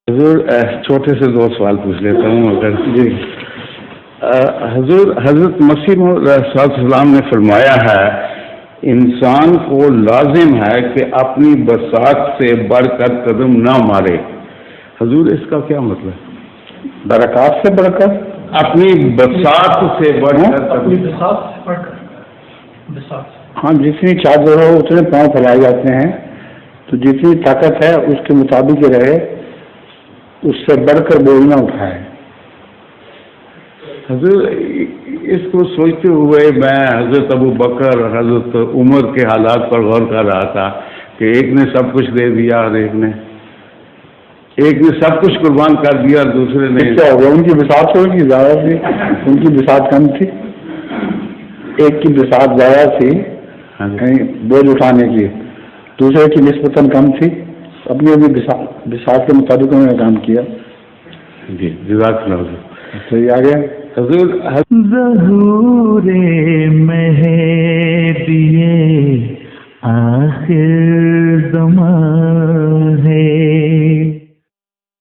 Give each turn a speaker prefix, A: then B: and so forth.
A: حضور چھوٹے سے دو سوال پوچھ لیتا ہوں اگر جی حضور حضرت مسیح علیہ السلام نے فرمایا ہے انسان کو لازم ہے کہ اپنی بساط سے بڑھ کر قدم نہ مارے. حضور اس کا کیا مطلب؟
B: برکات سے بڑھ کر
A: اپنی بساط سے بڑھ کر
C: اپنی بساط سے بڑھ کر بساط.
B: ہاں جتنی چادر ہو اتنے پاؤں پھیلائے جاتے ہیں تو جتنی طاقت ہے اس کے مطابق ہی رہے اس سے بڑھ کر بوجھ نہ اٹھائے.
A: حضور اس کو سوچتے ہوئے میں حضرت ابو بکر اور حضرت عمر کے حالات پر غور کر رہا تھا کہ ایک نے سب کچھ دے دیا اور ایک نے سب کچھ قربان کر دیا اور دوسرے نے
B: کیا ہوگا؟ ان کی بساط تھوڑی کی زیادہ تھی، ان کی بساط کم تھی. ایک کی بساط زیادہ تھی بوجھ اٹھانے کی، دوسرے کی نسبتاً کم تھی، اپنی اپنی بساط کے مطابق انہوں نے کام کیا.
A: جی جزاک اللہ حضور.
B: صحیح آ گیا.
A: حضور
D: ظہور مہدی آخر زمان ہے